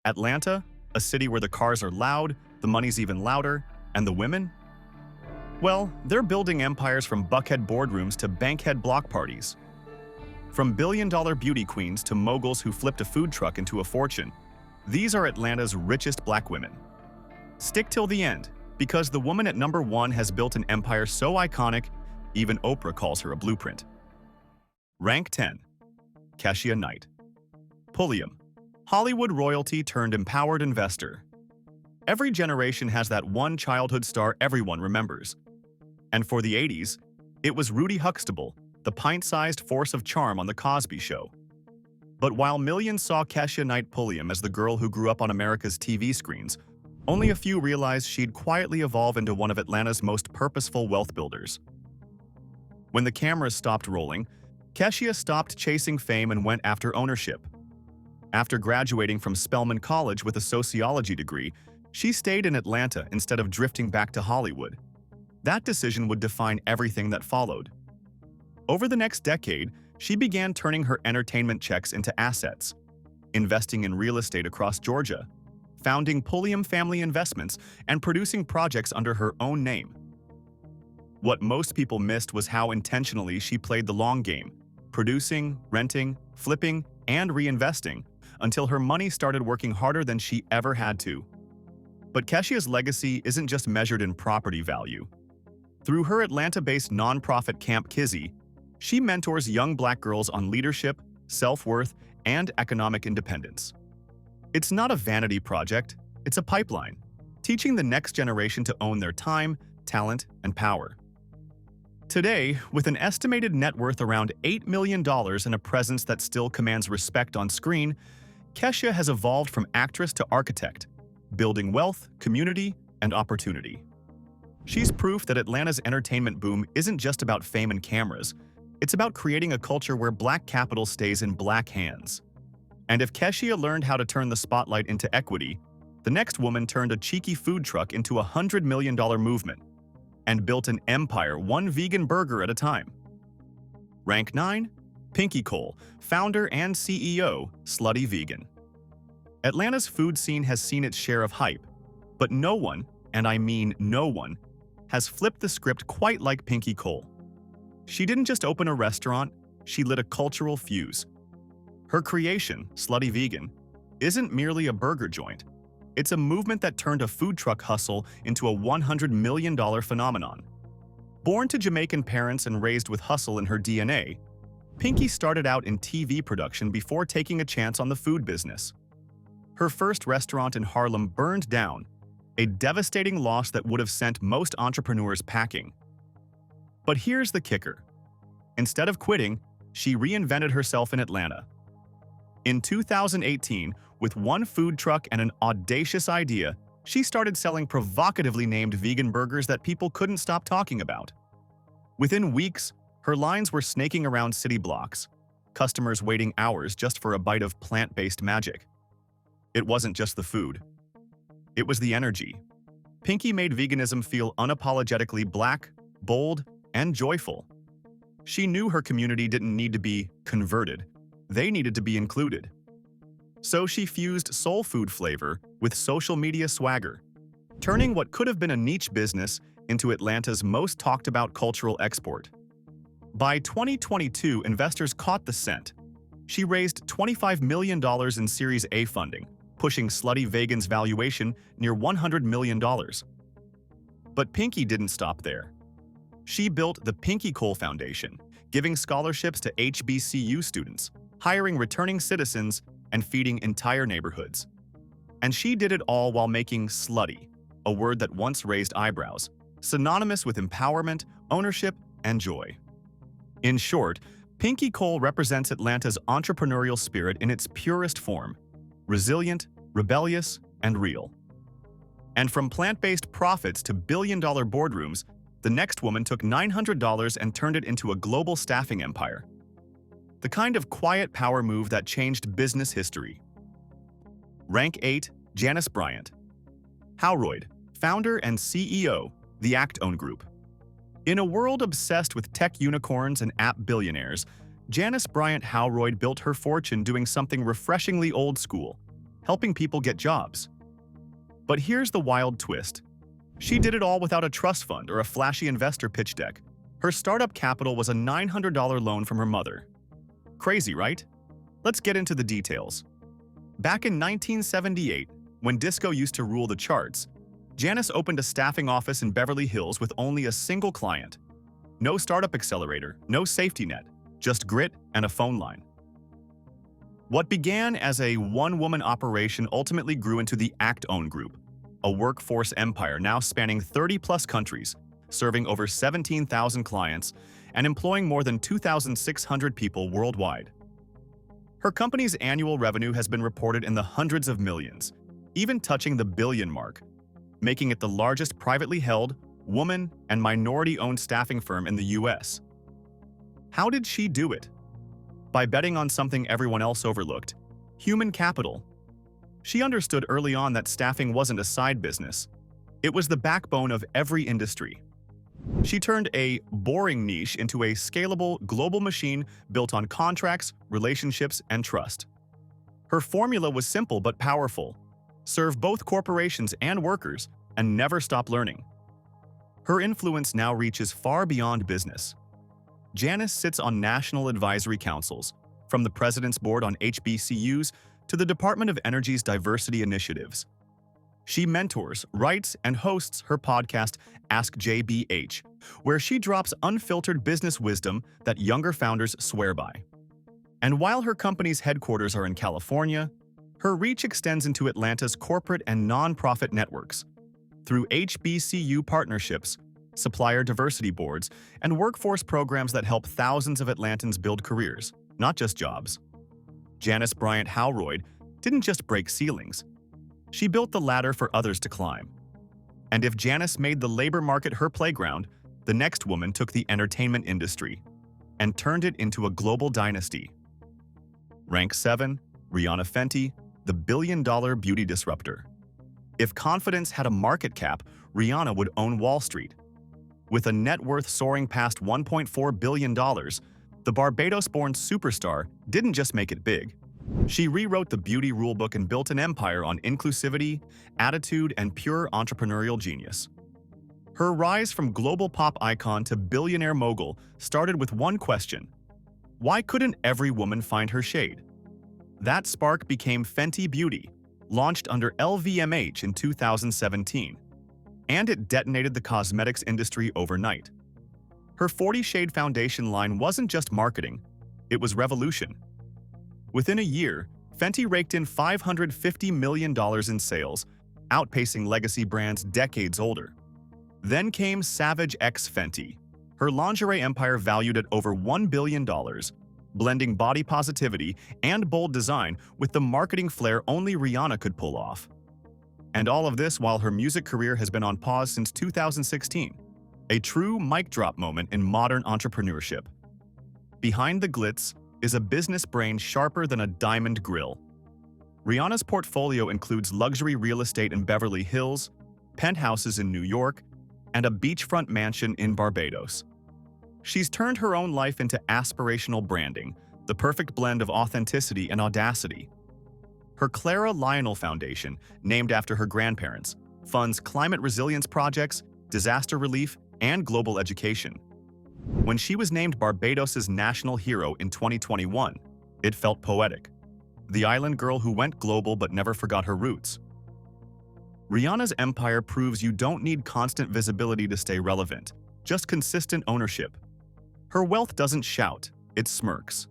Atlanta, a city where the cars are loud, the money's even louder, and the women? Well, they're building empires from Buckhead boardrooms to Bankhead block parties. From billion-dollar beauty queens to moguls who flipped a food truck into a fortune, these are Atlanta's richest black women. Stick till the end, because the woman at number 1 has built an empire so iconic, even Oprah calls her a blueprint. Rank 10. Keshia Knight. Pulliam. Hollywood royalty turned empowered investor. Every generation has that one childhood star everyone remembers. And for the 80s, it was Rudy Huxtable, the pint-sized force of charm on The Cosby Show. But while millions saw Keshia Knight Pulliam as the girl who grew up on America's TV screens, only a few realized she'd quietly evolve into one of Atlanta's most purposeful wealth builders. When the cameras stopped rolling, Keshia stopped chasing fame and went after ownership. After graduating from Spelman College with a sociology degree, she stayed in Atlanta instead of drifting back to Hollywood. That decision would define everything that followed. Over the next decade, she began turning her entertainment checks into assets, investing in real estate across Georgia, founding Pulliam Family Investments, and producing projects under her own name. What most people missed was how intentionally she played the long game, producing, renting, flipping, and reinvesting, until her money started working harder than she ever had to. But Keshia's legacy isn't just measured in property value. Through her Atlanta-based nonprofit Kamp Kizzy, she mentors young black girls on leadership, self-worth, and economic independence. It's not a vanity project, it's a pipeline, teaching the next generation to own their time, talent, and power. Today, with an estimated net worth around $8 million and a presence that still commands respect on screen, Keshia has evolved from actress to architect, building wealth, community, and opportunity. She's proof that Atlanta's entertainment boom isn't just about fame and cameras, it's about creating a culture where black capital stays in black hands. And if Keshia learned how to turn the spotlight into equity, the next woman turned a cheeky food truck into a $100 million movement and built an empire one vegan burger at a time. Rank 9. Pinky Cole, founder and CEO, Slutty Vegan. Atlanta's food scene has seen its share of hype, but no one, and I mean no one, has flipped the script quite like Pinky Cole. She didn't just open a restaurant, she lit a cultural fuse. Her creation, Slutty Vegan, isn't merely a burger joint. It's a movement that turned a food truck hustle into a $100 million phenomenon. Born to Jamaican parents and raised with hustle in her DNA, Pinky started out in TV production before taking a chance on the food business. Her first restaurant in Harlem burned down, a devastating loss that would have sent most entrepreneurs packing. But here's the kicker. Instead of quitting, she reinvented herself in Atlanta. In 2018, with one food truck and an audacious idea, she started selling provocatively named vegan burgers that people couldn't stop talking about. Within weeks, her lines were snaking around city blocks, customers waiting hours just for a bite of plant-based magic. It wasn't just the food. It was the energy. Pinky made veganism feel unapologetically black, bold, and joyful. She knew her community didn't need to be converted. They needed to be included. So she fused soul food flavor with social media swagger, turning what could have been a niche business into Atlanta's most talked about cultural export. By 2022, investors caught the scent. She raised $25 million in Series A funding, pushing Slutty Vegan's valuation near $100 million. But Pinky didn't stop there. She built the Pinky Cole Foundation, giving scholarships to HBCU students, hiring returning citizens, and feeding entire neighborhoods. And she did it all while making slutty, a word that once raised eyebrows, synonymous with empowerment, ownership, and joy. In short, Pinky Cole represents Atlanta's entrepreneurial spirit in its purest form, resilient, rebellious, and real. And from plant-based profits to billion-dollar boardrooms, the next woman took $900 and turned it into a global staffing empire. The kind of quiet power move that changed business history. Rank 8. Janice Bryant. Howroyd, founder and CEO, the ActOne Group. In a world obsessed with tech unicorns and app billionaires, Janice Bryant Howroyd built her fortune doing something refreshingly old school, helping people get jobs. But here's the wild twist. She did it all without a trust fund or a flashy investor pitch deck. Her startup capital was a $900 loan from her mother. Crazy, right? Let's get into the details. Back in 1978, when disco used to rule the charts, Janice opened a staffing office in Beverly Hills with only a single client. No startup accelerator, no safety net, just grit and a phone line. What began as a one-woman operation ultimately grew into the ActOne Group, a workforce empire now spanning 30-plus countries, serving over 17,000 clients and employing more than 2,600 people worldwide. Her company's annual revenue has been reported in the hundreds of millions, even touching the billion mark, making it the largest privately held, woman, and minority-owned staffing firm in the U.S. How did she do it? By betting on something everyone else overlooked: human capital. She understood early on that staffing wasn't a side business. It was the backbone of every industry. She turned a boring niche into a scalable global machine built on contracts, relationships, and trust. Her formula was simple but powerful: serve both corporations and workers, and never stop learning. Her influence now reaches far beyond business. Janice sits on national advisory councils, from the President's Board on HBCUs to the Department of Energy's diversity initiatives. She mentors, writes, and hosts her podcast, Ask JBH, where she drops unfiltered business wisdom that younger founders swear by. And while her company's headquarters are in California, her reach extends into Atlanta's corporate and nonprofit networks. Through HBCU partnerships, supplier diversity boards, and workforce programs that help thousands of Atlantans build careers, not just jobs. Janice Bryant Howroyd didn't just break ceilings. She built the ladder for others to climb. And if Janice made the labor market her playground, the next woman took the entertainment industry and turned it into a global dynasty. Rank 7, Rihanna Fenty, the billion-dollar beauty disruptor. If confidence had a market cap, Rihanna would own Wall Street. With a net worth soaring past $1.4 billion, the Barbados-born superstar didn't just make it big. She rewrote the beauty rulebook and built an empire on inclusivity, attitude, and pure entrepreneurial genius. Her rise from global pop icon to billionaire mogul started with one question: why couldn't every woman find her shade? That spark became Fenty Beauty, launched under LVMH in 2017. And it detonated the cosmetics industry overnight. Her 40 Shade foundation line wasn't just marketing, it was revolution. Within a year, Fenty raked in $550 million in sales, outpacing legacy brands decades older. Then came Savage X Fenty, her lingerie empire valued at over $1 billion, blending body positivity and bold design with the marketing flair only Rihanna could pull off. And all of this while her music career has been on pause since 2016, a true mic drop moment in modern entrepreneurship. Behind the glitz is a business brain sharper than a diamond grill. Rihanna's portfolio includes luxury real estate in Beverly Hills, penthouses in New York, and a beachfront mansion in Barbados. She's turned her own life into aspirational branding, the perfect blend of authenticity and audacity. Her Clara Lionel Foundation, named after her grandparents, funds climate resilience projects, disaster relief, and global education. When she was named Barbados's national hero in 2021, it felt poetic. The island girl who went global but never forgot her roots. Rihanna's empire proves you don't need constant visibility to stay relevant, just consistent ownership. Her wealth doesn't shout, it smirks.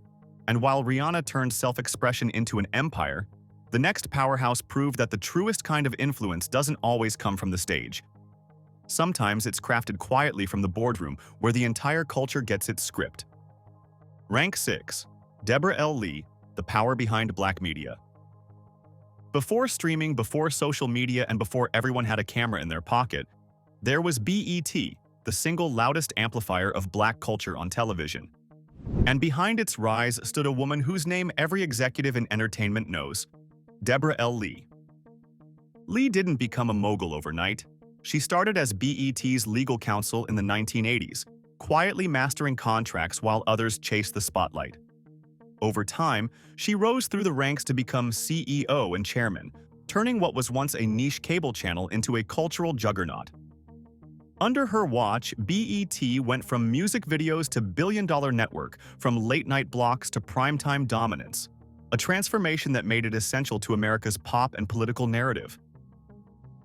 And while Rihanna turned self-expression into an empire, the next powerhouse proved that the truest kind of influence doesn't always come from the stage. Sometimes it's crafted quietly from the boardroom, where the entire culture gets its script. Rank 6, Debra L, the power behind Black media. Before streaming, before social media, and before everyone had a camera in their pocket, there was BET, the single loudest amplifier of Black culture on television. And behind its rise stood a woman whose name every executive in entertainment knows: Debra L. Lee didn't become a mogul overnight. She started as BET's legal counsel in the 1980s, quietly mastering contracts while others chased the spotlight. Over time, she rose through the ranks to become CEO and chairman, turning what was once a niche cable channel into a cultural juggernaut. Under her watch, BET went from music videos to billion-dollar network, from late-night blocks to primetime dominance, a transformation that made it essential to America's pop and political narrative.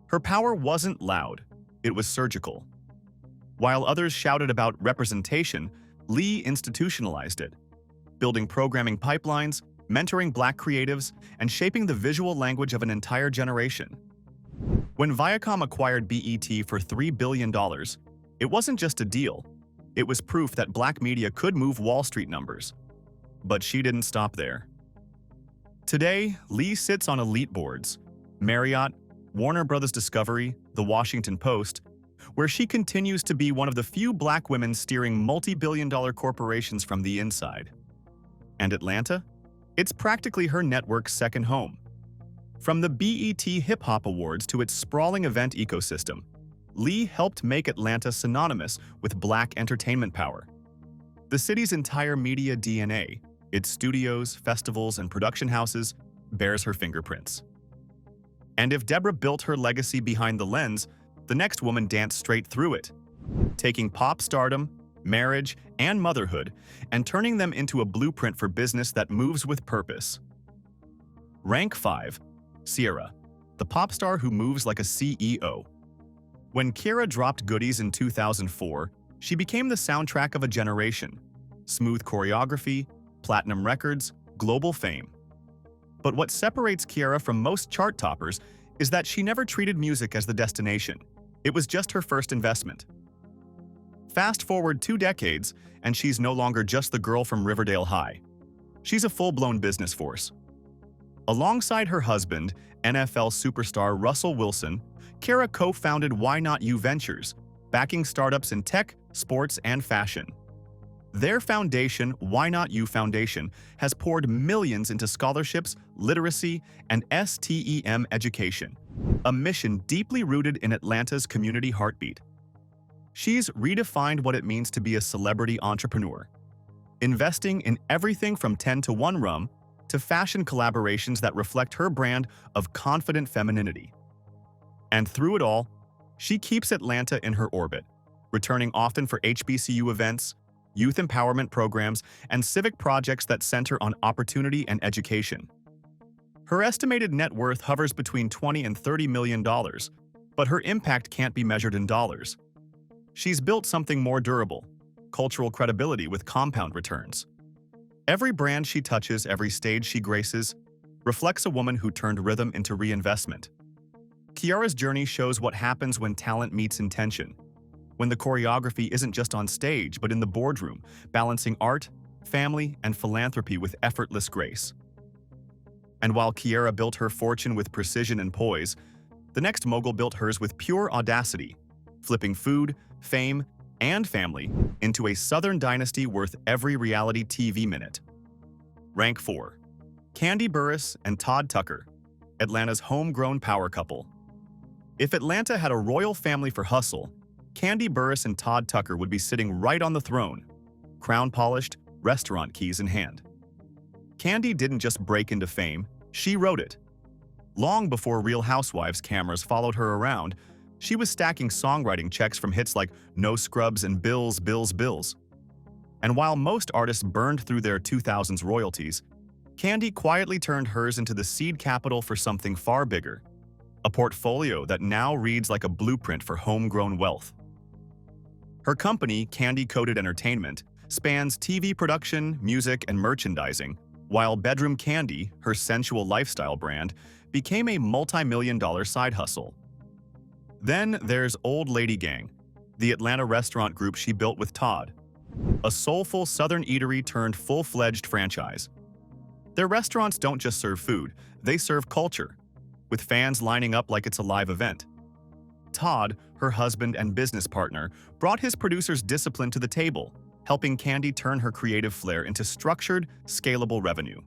Her power wasn't loud, it was surgical. While others shouted about representation, Lee institutionalized it, building programming pipelines, mentoring Black creatives, and shaping the visual language of an entire generation. When Viacom acquired BET for $3 billion, it wasn't just a deal. It was proof that Black media could move Wall Street numbers. But she didn't stop there. Today, Lee sits on elite boards, Marriott, Warner Bros. Discovery, The Washington Post, where she continues to be one of the few Black women steering multi-billion-dollar corporations from the inside. And Atlanta? It's practically her network's second home. From the BET Hip Hop Awards to its sprawling event ecosystem, Lee helped make Atlanta synonymous with Black entertainment power. The city's entire media DNA, its studios, festivals, and production houses, bears her fingerprints. And if Debra built her legacy behind the lens, the next woman danced straight through it, taking pop stardom, marriage, and motherhood, and turning them into a blueprint for business that moves with purpose. Rank 5. Ciara, the pop star who moves like a CEO. When Ciara dropped Goodies in 2004, she became the soundtrack of a generation. Smooth choreography, platinum records, global fame. But what separates Ciara from most chart toppers is that she never treated music as the destination. It was just her first investment. Fast forward 2 decades, and she's no longer just the girl from Riverdale High. She's a full-blown business force. Alongside her husband, NFL superstar Russell Wilson, Ciara co-founded Why Not You Ventures, backing startups in tech, sports, and fashion. Their foundation, Why Not You Foundation, has poured millions into scholarships, literacy, and STEM education, a mission deeply rooted in Atlanta's community heartbeat. She's redefined what it means to be a celebrity entrepreneur, investing in everything from 10 to 1 rum to fashion collaborations that reflect her brand of confident femininity. And through it all, she keeps Atlanta in her orbit, returning often for HBCU events, youth empowerment programs, and civic projects that center on opportunity and education. Her estimated net worth hovers between $20 and $30 million, but her impact can't be measured in dollars. She's built something more durable, cultural credibility with compound returns. Every brand she touches, every stage she graces, reflects a woman who turned rhythm into reinvestment. Ciara's journey shows what happens when talent meets intention, when the choreography isn't just on stage but in the boardroom, balancing art, family, and philanthropy with effortless grace. And while Ciara built her fortune with precision and poise, the next mogul built hers with pure audacity, flipping food, fame, and family into a Southern dynasty worth every reality TV minute. Rank 4. Kandi Burruss and Todd Tucker, Atlanta's homegrown power couple. If Atlanta had a royal family for hustle, Kandi Burruss and Todd Tucker would be sitting right on the throne, crown-polished, restaurant keys in hand. Kandi didn't just break into fame, she wrote it. Long before Real Housewives cameras followed her around, she was stacking songwriting checks from hits like No Scrubs and Bills, Bills, Bills. And while most artists burned through their 2000s royalties, Kandi quietly turned hers into the seed capital for something far bigger, a portfolio that now reads like a blueprint for homegrown wealth. Her company, Kandi Coded Entertainment, spans TV production, music, and merchandising, while Bedroom Kandi, her sensual lifestyle brand, became a multi-million-dollar side hustle. Then there's Old Lady Gang, the Atlanta restaurant group she built with Todd, a soulful Southern eatery turned full-fledged franchise. Their restaurants don't just serve food, they serve culture, with fans lining up like it's a live event. Todd, her husband and business partner, brought his producer's discipline to the table, helping Kandi turn her creative flair into structured, scalable revenue.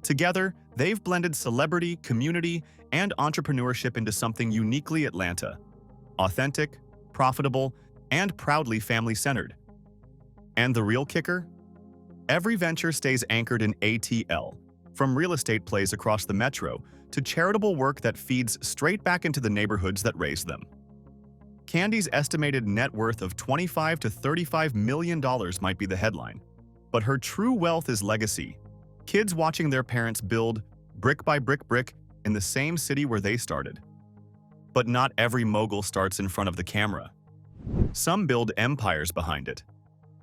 Together, they've blended celebrity, community, and entrepreneurship into something uniquely Atlanta: authentic, profitable, and proudly family-centered. And the real kicker? Every venture stays anchored in ATL, from real estate plays across the metro to charitable work that feeds straight back into the neighborhoods that raised them. Kandi's estimated net worth of $25 to $35 million might be the headline, but her true wealth is legacy. Kids watching their parents build, brick by brick, in the same city where they started. But not every mogul starts in front of the camera. Some build empires behind it,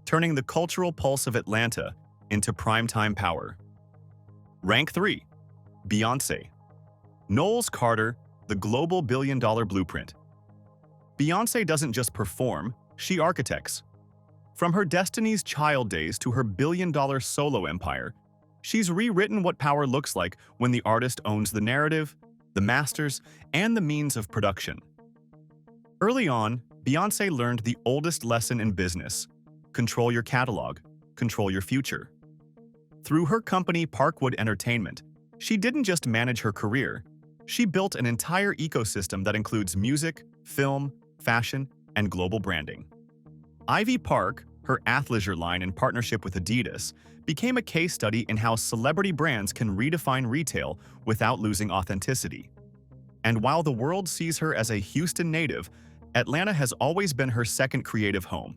turning the cultural pulse of Atlanta into primetime power. Rank 3. Beyoncé. Knowles Carter, the global billion-dollar blueprint. Beyoncé doesn't just perform, she architects. From her Destiny's Child days to her billion-dollar solo empire, she's rewritten what power looks like when the artist owns the narrative, the masters, and the means of production. Early on, Beyoncé learned the oldest lesson in business: control your catalog, control your future. Through her company Parkwood Entertainment, she didn't just manage her career, she built an entire ecosystem that includes music, film, fashion, and global branding. Ivy Park, her athleisure line in partnership with Adidas, became a case study in how celebrity brands can redefine retail without losing authenticity. And while the world sees her as a Houston native, Atlanta has always been her second creative home.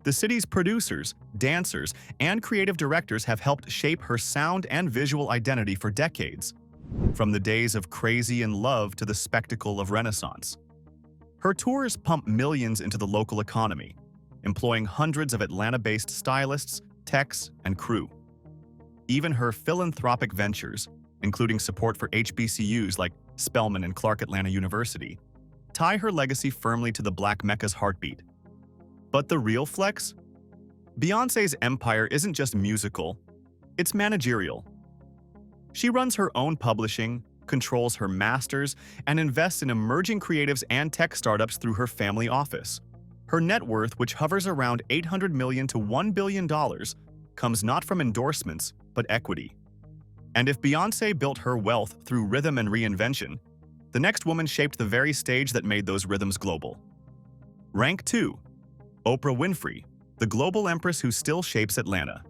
The city's producers, dancers, and creative directors have helped shape her sound and visual identity for decades, from the days of Crazy in Love to the spectacle of Renaissance. Her tours pump millions into the local economy, employing hundreds of Atlanta-based stylists, techs, and crew. Even her philanthropic ventures, including support for HBCUs like Spelman and Clark Atlanta University, tie her legacy firmly to the Black Mecca's heartbeat. But the real flex? Beyoncé's empire isn't just musical, it's managerial. She runs her own publishing, controls her masters, and invests in emerging creatives and tech startups through her family office. Her net worth, which hovers around $800 million to $1 billion, comes not from endorsements, but equity. And if Beyoncé built her wealth through rhythm and reinvention, the next woman shaped the very stage that made those rhythms global. Rank 2. Oprah Winfrey, the global empress who still shapes Atlanta.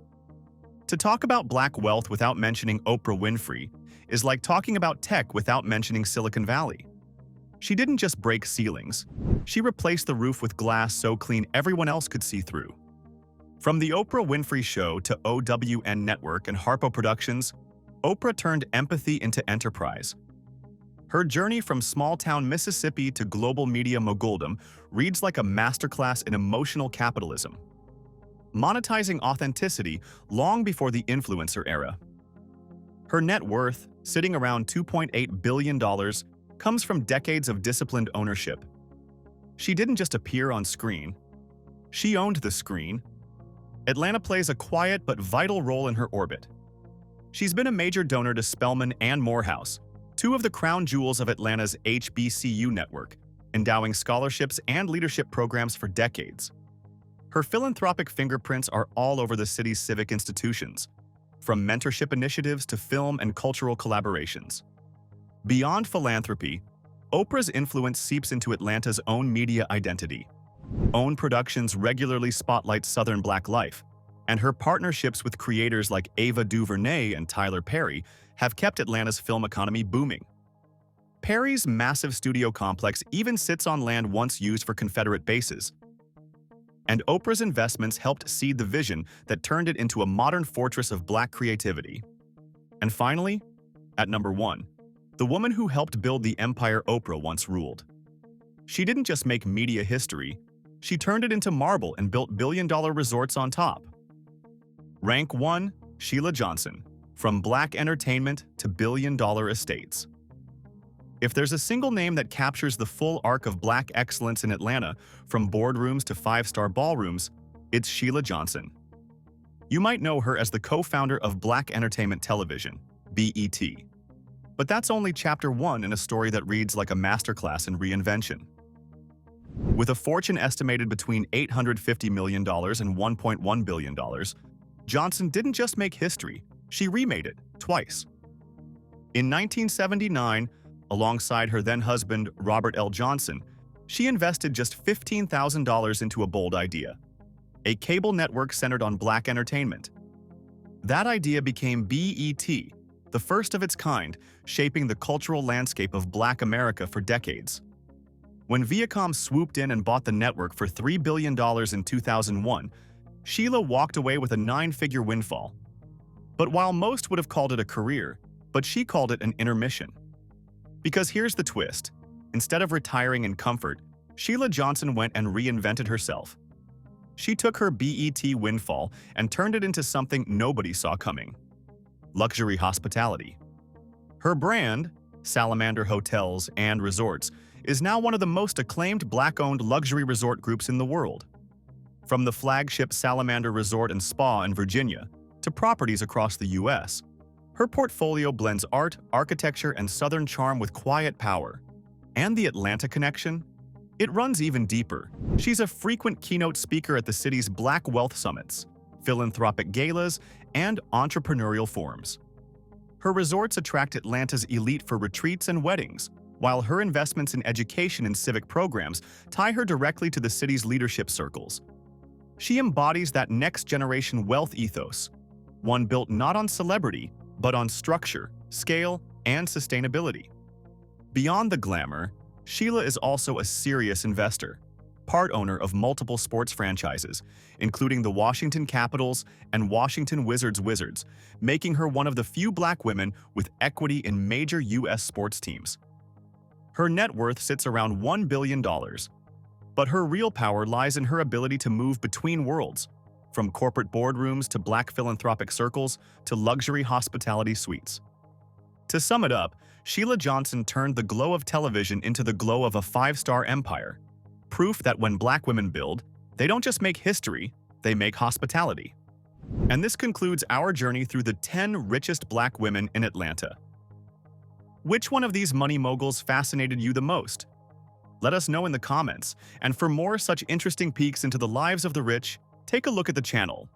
To talk about Black wealth without mentioning Oprah Winfrey is like talking about tech without mentioning Silicon Valley. She didn't just break ceilings, she replaced the roof with glass so clean everyone else could see through. From The Oprah Winfrey Show to OWN Network and Harpo Productions, Oprah turned empathy into enterprise. Her journey from small-town Mississippi to global media moguldom reads like a masterclass in emotional capitalism, monetizing authenticity long before the influencer era. Her net worth, sitting around $2.8 billion, comes from decades of disciplined ownership. She didn't just appear on screen, she owned the screen. Atlanta plays a quiet but vital role in her orbit. She's been a major donor to Spelman and Morehouse, two of the crown jewels of Atlanta's HBCU network, endowing scholarships and leadership programs for decades. Her philanthropic fingerprints are all over the city's civic institutions, from mentorship initiatives to film and cultural collaborations. Beyond philanthropy, Oprah's influence seeps into Atlanta's own media identity. OWN Productions regularly spotlight Southern Black life, and her partnerships with creators like Ava DuVernay and Tyler Perry have kept Atlanta's film economy booming. Perry's massive studio complex even sits on land once used for Confederate bases. And Oprah's investments helped seed the vision that turned it into a modern fortress of Black creativity. And finally, at number 1, the woman who helped build the empire Oprah once ruled. She didn't just make media history, she turned it into marble and built billion-dollar resorts on top. Rank 1, Sheila Johnson. From Black entertainment to billion-dollar estates. If there's a single name that captures the full arc of Black excellence in Atlanta, from boardrooms to five-star ballrooms, it's Sheila Johnson. You might know her as the co-founder of Black Entertainment Television, BET. But that's only chapter 1 in a story that reads like a masterclass in reinvention. With a fortune estimated between $850 million and $1.1 billion, Johnson didn't just make history, she remade it twice. In 1979, alongside her then-husband Robert L. Johnson, she invested just $15,000 into a bold idea: a cable network centered on Black entertainment. That idea became BET, the first of its kind, shaping the cultural landscape of Black America for decades. When Viacom swooped in and bought the network for $3 billion in 2001, Sheila walked away with a 9-figure windfall. But while most would have called it a career, but she called it an intermission. Because here's the twist. Instead of retiring in comfort, Sheila Johnson went and reinvented herself. She took her BET windfall and turned it into something nobody saw coming: luxury hospitality. Her brand, Salamander Hotels and Resorts, is now one of the most acclaimed Black-owned luxury resort groups in the world. From the flagship Salamander Resort and Spa in Virginia to properties across the U.S., her portfolio blends art, architecture, and Southern charm with quiet power. And the Atlanta connection? It runs even deeper. She's a frequent keynote speaker at the city's Black Wealth Summits, philanthropic galas, and entrepreneurial forums. Her resorts attract Atlanta's elite for retreats and weddings, while her investments in education and civic programs tie her directly to the city's leadership circles. She embodies that next-generation wealth ethos, one built not on celebrity, but on structure, scale, and sustainability. Beyond the glamour, Sheila is also a serious investor, part owner of multiple sports franchises, including the Washington Capitals and Washington Wizards, making her one of the few Black women with equity in major U.S. sports teams. Her net worth sits around $1 billion, but her real power lies in her ability to move between worlds, from corporate boardrooms to Black philanthropic circles to luxury hospitality suites. To sum it up, Sheila Johnson turned the glow of television into the glow of a 5-star empire. Proof that when Black women build, they don't just make history, they make hospitality. And this concludes our journey through the 10 richest Black women in Atlanta. Which one of these money moguls fascinated you the most? Let us know in the comments, and for more such interesting peeks into the lives of the rich, take a look at the channel.